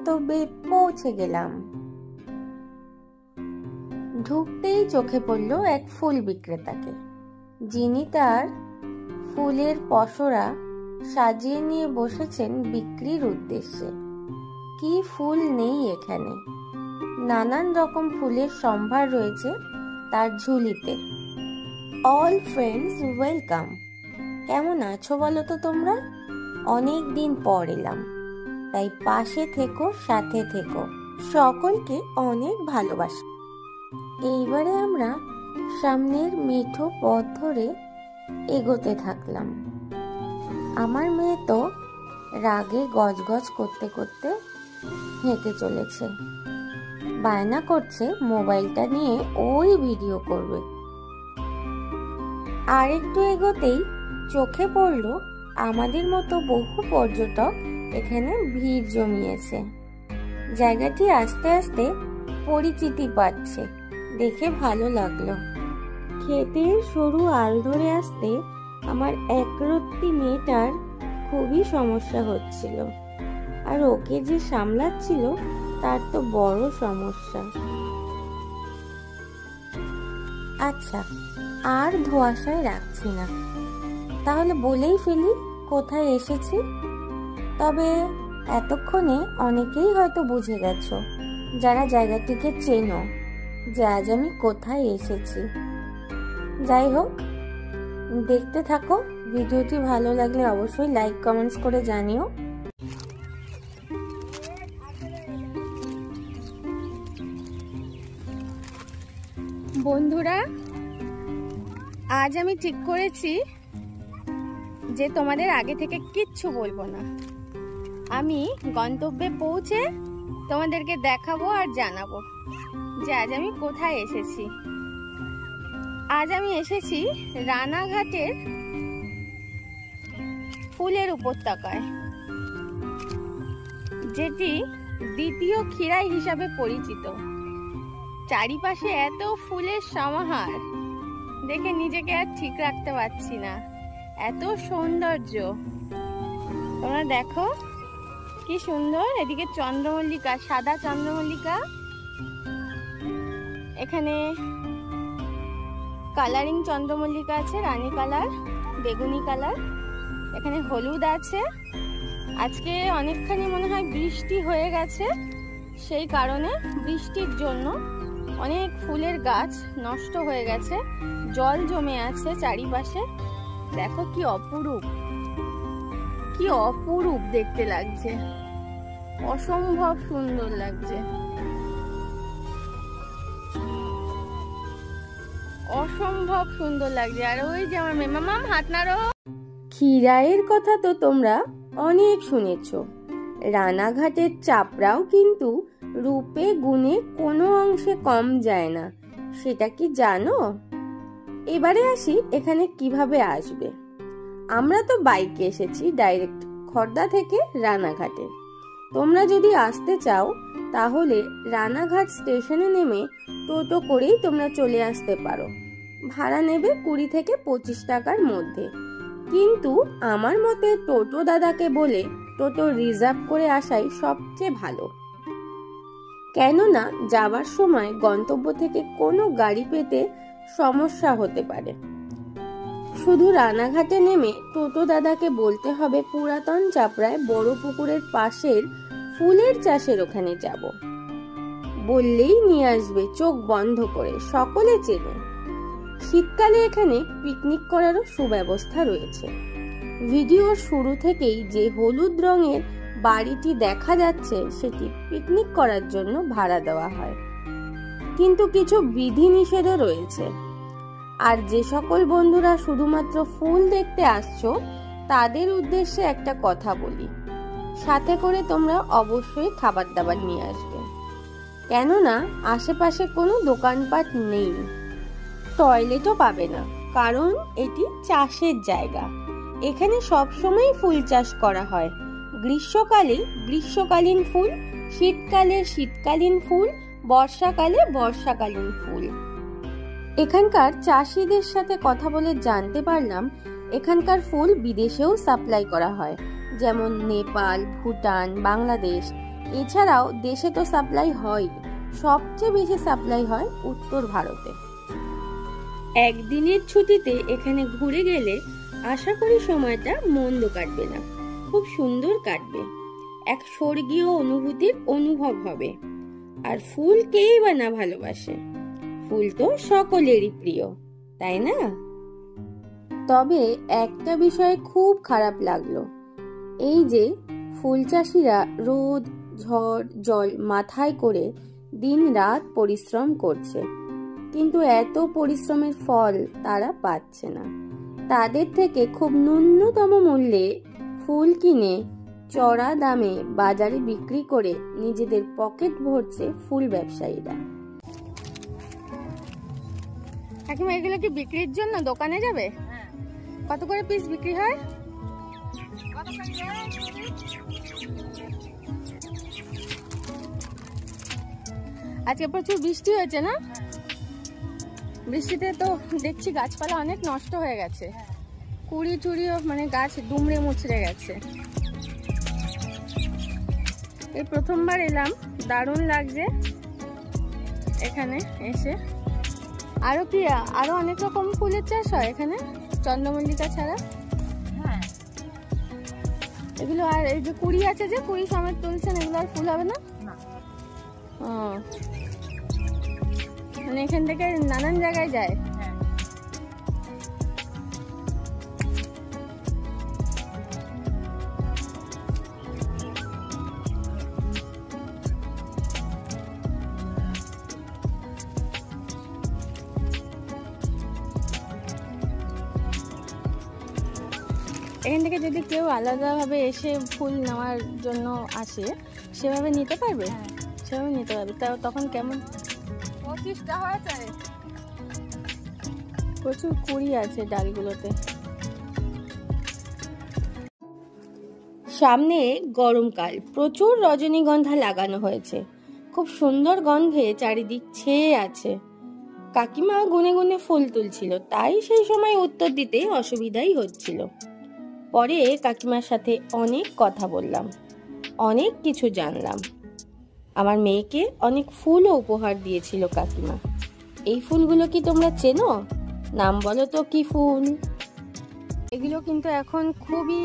গন্তব্যে পৌঁছে গেলাম। ঢুকতেই চোখে পড়ল এক ফুল বিক্রেতাকে, যিনি তার ফুলের পসরা সাজিয়ে নিয়ে বসেছেন বিক্রির উদ্দেশ্যে। কি ফুল নেই এখানে! নানান রকম ফুলের সম্ভার রয়েছে তার ঝুলিতে। All friends welcome. কেমন আছো বলো তো তোমরা? অনেক দিন পর এলাম, তাই পাশে থেকো, সাথে থেকো। সকলকে অনেক ভালোবাসা। এইবারে আমরা সামনের মেঠো পথ ধরে এগোতে থাকলাম। আমার মেয়ে তো রাগে গজগজ করতে করতে হেঁটে চলেছে, বায়না করছে মোবাইলটা নিয়ে ওই ভিডিও করবে। আর একটু এগোতেই চোখে পড়ল আমাদের মতো বহু পর্যটক এখানে ভিড় জমিয়েছে। জায়গাটি আস্তে আস্তে পরিচিতি পাচ্ছে, দেখে ভালো লাগলো। ক্ষেতের সরু আল ধরে আসতে আমার একরত্তি মেয়েটার খুবই সমস্যা হচ্ছিল, আর ওকে যে সামলাচ্ছিল তার তো বড় সমস্যা। আচ্ছা, আর ধোঁয়াশায় রাখছি না, তাহলে বলেই ফেলি কোথায় এসেছি। তবে এতক্ষণে অনেকেই হয়তো বুঝে গেছো, যারা জায়গাটিকে চেনো, যে আজ আমি কোথায় এসেছি। যাই হোক, দেখতে থাকো। ভিডিওটি ভালো লাগলে অবশ্যই লাইক কমেন্টস করে জানিও। বন্ধুরা, আজ আমি ঠিক করেছি যে তোমাদের আগে থেকে কিচ্ছু বলবো না। আমি গন্তব্যে পৌঁছে তোমাদেরকে দেখাবো আর জানাবো যে আজ আমি কোথায় এসেছি। আজ আমি এসেছি রানাঘাটের ফুলের উপত্যকায়, যেটি দ্বিতীয় খিরাই হিসাবে পরিচিত। চারিপাশে এত ফুলের সমাহার দেখে নিজেকে আর ঠিক রাখতে পারছি না, এত সৌন্দর্য। তোমরা দেখো কি সুন্দর। এদিকে চন্দ্রমল্লিকা, সাদা চন্দ্রমল্লিকা, এখানে কালারিং চন্দ্রমল্লিকা আছে, রানী কালার, বেগুনি কালার, এখানে হলুদ আছে। আজকে অনেকখানি মনে হয় বৃষ্টি হয়ে গেছে, সেই কারণে বৃষ্টির জন্য অনেক ফুলের গাছ নষ্ট হয়ে গেছে, জল জমে আছে চারিপাশে। দেখো কি অপরূপ, কি অপরূপ দেখতে লাগছে, অসম্ভব সুন্দর লাগছে, অসম্ভব সুন্দর লাগছে। আর ওই যে আমার মেয়ে, মামাম হাত নাড়ো। খিরাইয়ের কথা তো তোমরা অনেক শুনেছো। রানাঘাটের চাপড়াও কিন্তু রূপে গুণে কোনো অংশে কম যায় না, সেটা কি জানো? এবারে আসি এখানে কিভাবে আসবে। আমরা তো বাইকে এসেছি ডাইরেক্ট খড়দা থেকে রানাঘাটে। তোমরা যদি আসতে চাও তাহলে রানাঘাট স্টেশনে নেমে টোটো করেই তোমরা চলে আসতে পারো। ভাড়া নেবে 20 থেকে 25 টাকার মধ্যে। কিন্তু আমার মতে টোটো দাদাকে বলে টোটো রিজার্ভ করে আসাই সবচেয়ে ভালো, কেননা যাবার সময় গন্তব্য থেকে কোনো গাড়ি পেতে সমস্যা হতে পারে। শুধু রানাঘাটে নেমে টোটো দাদাকে বলতে হবে পুরাতন চাপড়ায় বড় পুকুরের পাশের ফুলের চাষের ওখানে যাব। বললেই নিয়ে আসবে চোখ বন্ধ করে, সকলে চেনে। শীতকালে এখানে পিকনিক করারও সুব্যবস্থা রয়েছে। ভিডিওর শুরু থেকেই যে হলুদ রঙের বাড়িটি দেখা যাচ্ছে সেটি পিকনিক করার জন্য ভাড়া দেওয়া হয়, কিন্তু কিছু বিধিনিষেধও রয়েছে। আর যে সকল বন্ধুরা শুধুমাত্র ফুল দেখতে আসছো তাদের উদ্দেশ্যে একটা কথা বলি, সাথে করে তোমরা অবশ্যই খাবার দাবার নিয়ে আসবে, কেননা আশেপাশে কোনো দোকানপাট নেই। টয়লেটও পাবে না, কারণ এটি চাষের জায়গা। এখানে সবসময় ফুল চাষ করা হয়। গ্রীষ্মকালে গ্রীষ্মকালীন ফুল, শীতকালে শীতকালীন ফুল, বর্ষাকালে বর্ষাকালীন ফুল। এখানকার চাষিদের সাথে কথা বলে জানতে পারলাম এখানকার ফুল বিদেশেও সাপ্লাই করা হয়, যেমন নেপাল, ভুটান, বাংলাদেশ এছাড়াও দেশে তো সাপ্লাই হয়, সবচেয়ে বেশি সাপ্লাই হয় উত্তর ভারতে। একদিনের ছুটিতে এখানে ঘুরে গেলে আশা করি সময়টা মন্দ কাটবে না, খুব সুন্দর কাটবে। এক স্বর্গীয় অনুভূতির অনুভব হবে। আর ফুল কেই বা না ভালোবাসে, ফুল তো সকলেরই প্রিয়, তাই না? তবে একটা বিষয় খুব খারাপ লাগলো, এই যে ফুল চাষিরা রোদ ঝড় জল মাথায় করে দিন রাত পরিশ্রম করছে, কিন্তু এত পরিশ্রমের ফল তারা পাচ্ছে না। তাদের থেকে খুব ন্যূনতম মূল্যে ফুল কিনে চড়া দামে বাজারে বিক্রি করে নিজেদের পকেট ভরছে ফুল ব্যবসায়ীরা। কাকিমা, এগুলো কি বিক্রির জন্য দোকানে যাবে? কত করে পিস বিক্রি হয়? আজকে প্রচুর বৃষ্টি হয়েছে না? বৃষ্টিতে তো দেখছি গাছপালা অনেক নষ্ট হয়ে গেছে, কুড়ি চুড়িও মানে গাছ দুমড়ে মুচড়ে গেছে। এই প্রথমবার এলাম, দারুণ লাগছে এখানে এসে। আরো অনেক রকম ফুলের চাষ হয় এখানে, চন্দ্রমল্লিকা ছাড়া। এগুলো আর এই যে কুড়ি আছে, যে কুড়ি সমেত তুলছেন, এগুলো আর ফুল হবে না? মানে এখান থেকে নানান জায়গায় যায়। এখান থেকে যদি কেউ আলাদাভাবে এসে ফুল নেওয়ার জন্য আসে, সেভাবে নিতে পারবে? সেভাবে নিতে পারবে। তাও তখন কেমন? 25টা হয়েছে, প্রচুর কুড়ি আছে ডালগুলোতে। সামনে গরমকাল, প্রচুর রজনীগন্ধা লাগানো হয়েছে, খুব সুন্দর গন্ধে চারিদিক ছেয়ে আছে। কাকিমা গুনে গুনে ফুল তুলছিল, তাই সেই সময় উত্তর দিতে অসুবিধাই হচ্ছিল। পরে কাকিমার সাথে অনেক কথা বললাম, অনেক কিছু জানলাম। আমার মেয়েকে অনেক ফুলও উপহার দিয়েছিল কাকিমা। এই ফুলগুলো কি তোমরা চেনো? নাম বলো তো কি ফুল? এগুলো কিন্তু এখন খুবই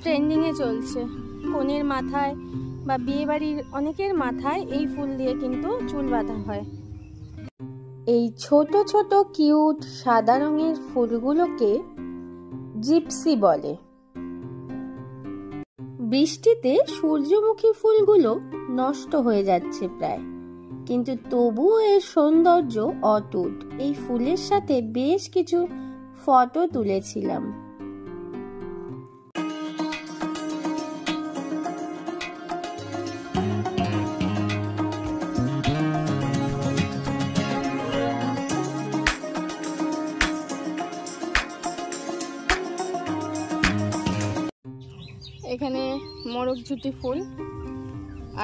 ট্রেন্ডিংয়ে চলছে। কনের মাথায় বা বিয়ে বাড়ির অনেকের মাথায় এই ফুল দিয়ে কিন্তু চুল বাঁধা হয়। এই ছোট ছোট কিউট সাদা রঙের ফুলগুলোকে জিপসি বলে। বৃষ্টিতে সূর্যমুখী ফুলগুলো নষ্ট হয়ে যাচ্ছে প্রায়, কিন্তু তবুও এর সৌন্দর্য অটুট। এই ফুলের সাথে বেশ কিছু ফটো তুলেছিলাম। এখানে মোরগঝুটি ফুল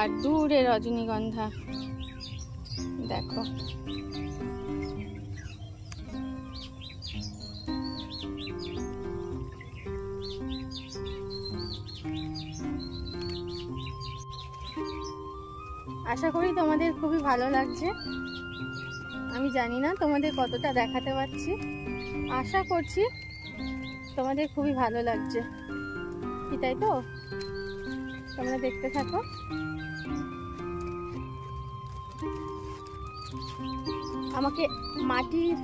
আর দূরে রজনীগন্ধা দেখো। আশা করি তোমাদের খুবই ভালো লাগছে। আমি জানি না তোমাদের কতটা দেখাতে পারছি, আশা করছি তোমাদের খুবই ভালো লাগছে, কি তাই তো? তোমরা দেখতে থাকো। আমাকে মাটির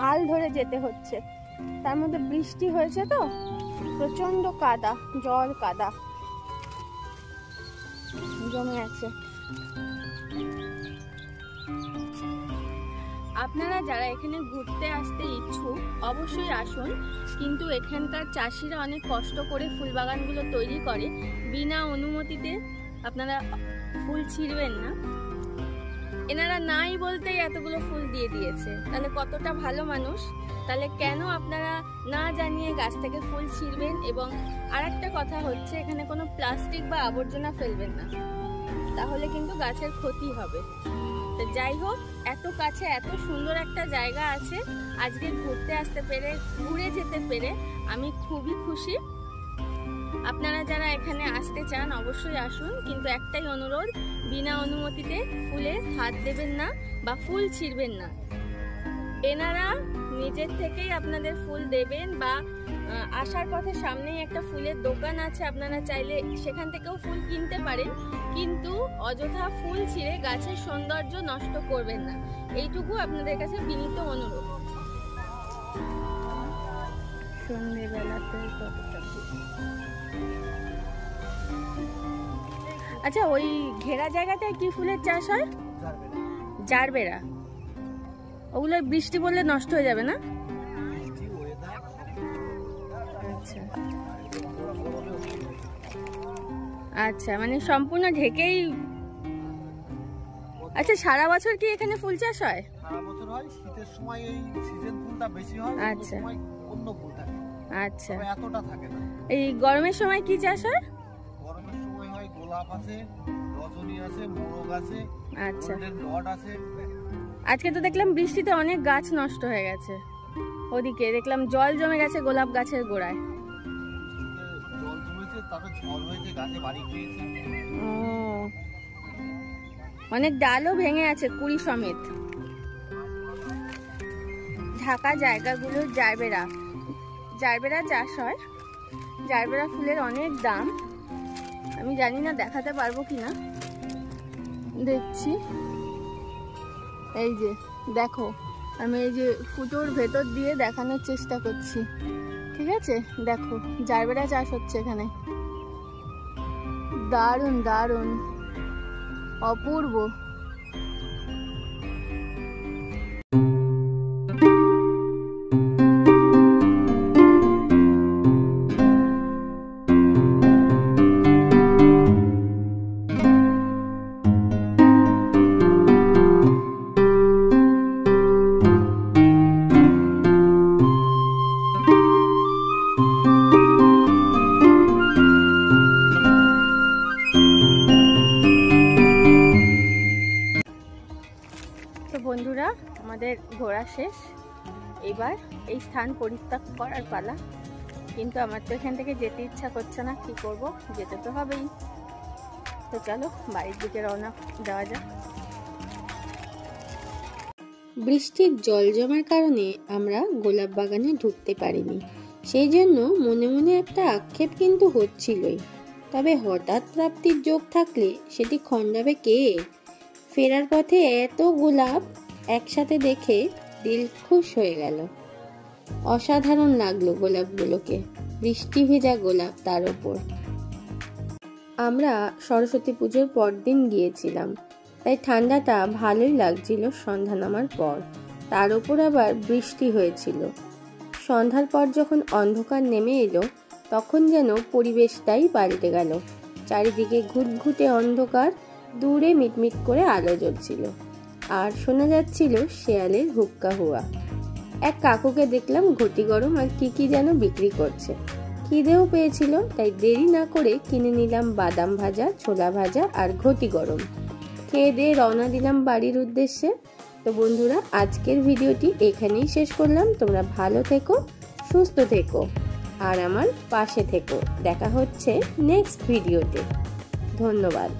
আল ধরে যেতে হচ্ছে, তার মধ্যে বৃষ্টি হয়েছে তো প্রচন্ড কাদা, জল কাদা জমে আছে। আপনারা যারা এখানে ঘুরতে আসতে ইচ্ছুক অবশ্যই আসুন, কিন্তু এখানকার চাষিরা অনেক কষ্ট করে ফুল বাগানগুলো তৈরি করে, বিনা অনুমতিতে আপনারা ফুল ছিঁড়বেন না। এনারা নাই বলতেই এতগুলো ফুল দিয়ে দিয়েছে, তাহলে কতটা ভালো মানুষ। তাহলে কেন আপনারা না জানিয়ে গাছ থেকে ফুল ছিঁড়বেন? এবং আরেকটা কথা হচ্ছে, এখানে কোনো প্লাস্টিক বা আবর্জনা ফেলবেন না, তাহলে কিন্তু গাছের ক্ষতি হবে। তো যাই হোক, এত কাছে এত সুন্দর একটা জায়গা আছে, আজকে ঘুরতে আসতে পেরে, ঘুরে যেতে পেরে আমি খুবই খুশি। আপনারা যারা এখানে আসতে চান অবশ্যই আসুন, কিন্তু একটাই অনুরোধ, বিনা অনুমতিতে ফুলে হাত দেবেন না বা ফুল ছিঁড়বেন না। এনারা নিজের থেকেই আপনাদের ফুল দেবেন, বা আসার পথে সামনেই একটা ফুলের দোকান আছে, আপনারা চাইলে সেখান থেকেও ফুল কিনতে পারেন, কিন্তু অযথা ফুল ছিঁড়ে গাছের সৌন্দর্য নষ্ট করবেন না, এইটুকু আপনাদের কাছে বিনীত অনুরোধ। সন্ধ্যেবেলাতে আচ্ছা, ওই ঘেরা জায়গাটায় কি ফুলের চাষ হয়? জারবেরা। ওগুলো বৃষ্টি পড়লে নষ্ট হয়ে যাবে না? আচ্ছা আচ্ছা, মানে সম্পূর্ণ ঢেকেই। আচ্ছা, সারা বছর কি এখানে ফুল চাষ হয়? সারা বছর হয়, শীতের সময় এই সিজন ফুলটা বেশি হয়, আচ্ছা অন্য ফুল থাকে। আচ্ছা, এতটা থাকে না। এই গরমের সময় কি চাষ হয়? গরমের সময় হয় গোলাপ আছে, রজনী আছে, মোরগ আছে, আচ্ছা, গোল্ডেন রড আছে। আজকে তো দেখলাম বৃষ্টিতে অনেক গাছ নষ্ট হয়ে গেছে, ওদিকে দেখলাম জল জমে গেছে গোলাপ গাছের গোড়ায়। জল জমেছে, তারপর ঝড় হয়েছে, গাছে বাড়ি খেয়েছে। অনেক ডালও ভেঙে আছে, কুড়ি সমেত। ঢাকা জায়গাগুলো জারবেরা চাষ হয়। জারবেরা ফুলের অনেক দাম, আমি জানি না দেখাতে পারবো কিনা। দেখছি, এই যে দেখো, আমি এই যে ফুটোর ভেতর দিয়ে দেখানোর চেষ্টা করছি, ঠিক আছে? দেখো, জারবেরা চাষ হচ্ছে এখানে। দারুণ দারুণ, অপূর্ব। বন্ধুরা, আমাদের ঘোরা শেষ, এবার এই স্থান পরিত্যাগ করার পালা। কিন্তু আমার তো এখান থেকে যেতে ইচ্ছা করছে না, কি করব, যেতে তো হবেই। তো চলো বাড়ির দিকে রওনা দেওয়া যাক। বৃষ্টির জল জমার কারণে আমরা গোলাপ বাগানে ঢুকতে পারিনি, সেই জন্য মনে মনে একটা আক্ষেপ কিন্তু হচ্ছিলই। তবে হঠাৎ প্রাপ্তির যোগ থাকলে সেটি খণ্ডাবে কে? ফেরার পথে এত গোলাপ একসাথে দেখে দিল খুশ হয়ে গেল। অসাধারণ লাগলো গোলাপগুলোকে, বৃষ্টি ভেজা গোলাপ তার উপর। আমরা সরস্বতী পুজোর পরদিন গিয়েছিলাম, তাই ঠান্ডাটা ভালোই লাগছিল সন্ধ্যা নামার পর। তার উপর আবার বৃষ্টি হয়েছিল। সন্ধ্যার পর যখন অন্ধকার নেমে এলো, তখন যেন পরিবেশটাই পাল্টে গেল। চারিদিকে ঘুটঘুটে অন্ধকার, দূরে মিটমিট করে আলো জ্বলছিল, আর শোনা যাচ্ছিল শেয়ালের হুক্কা হুয়া। এক কাকুকে দেখলাম ঘটি গরম আর কি যেন বিক্রি করছে। খিদেও পেয়েছিল, তাই দেরি না করে কিনে নিলাম বাদাম ভাজা, ছোলা ভাজা আর ঘটি গরম। খেয়ে দিয়ে রওনা দিলাম বাড়ির উদ্দেশ্যে। তো বন্ধুরা, আজকের ভিডিওটি এখানেই শেষ করলাম। তোমরা ভালো থেকো, সুস্থ থেকো আর আমার পাশে থেকো। দেখা হচ্ছে নেক্সট ভিডিওতে। ধন্যবাদ।